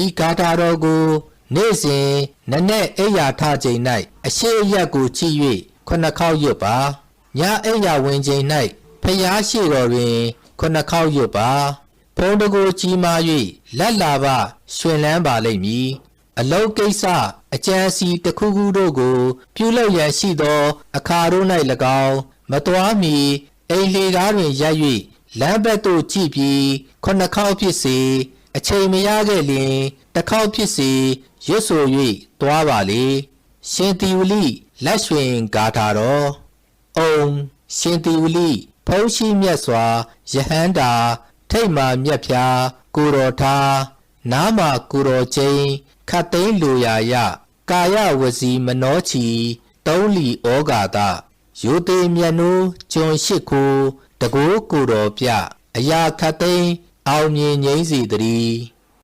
ဤဂါထာတော်ကိုနေ့စဉ်နက်နက်အိယာထချိန်၌အရှိရက်ကိုကြည့်၍9ခေါက်ရွတ်ပါညအိယာဝင်ချိန်၌ဖျားရှိတော်တွင်9ခေါက်ရွတ်ပါဖုံးတကိုကြီးမား၍လက်လာပရှင်လန်းပါလိမ့်မည်အလုံးကိစ္စအကြံစီတစ်ခုခုတို့ကိုပြုလုပ်ရန်ရှိသောအခါတို့၌၎င်းမတော်မီအိမ်လေကားတွင်ရပ်၍လမ်းဘက်သို့ကြည့်ပြီး9ခေါက်ဖြစ်စေအချိန်မရခဲ့လျင်တစ်ခေါက်ဖြစ်စေရွတ်ဆို၍သွားပါလေရှင်သီဝလိလက်ရွှင်ဂါထာတော်ရှင်သီဝလိဖုံးရှိမြတ်စွာယဟန္တာထိတ်မာမြတ်ဖျားကိုတော်ထားနားမှာကိုတော်ချင်းခတ်သိမ်းလိုရာယကာယဝစီမနောချီသုံးလီဩဃာတရိုသေမြတ်နိုးကျွန်ရှိခိုးတကိုးကိုတော်ပြအရာခတ်သိမ်းအောင်မြင်ငြိမ်းစီတည်း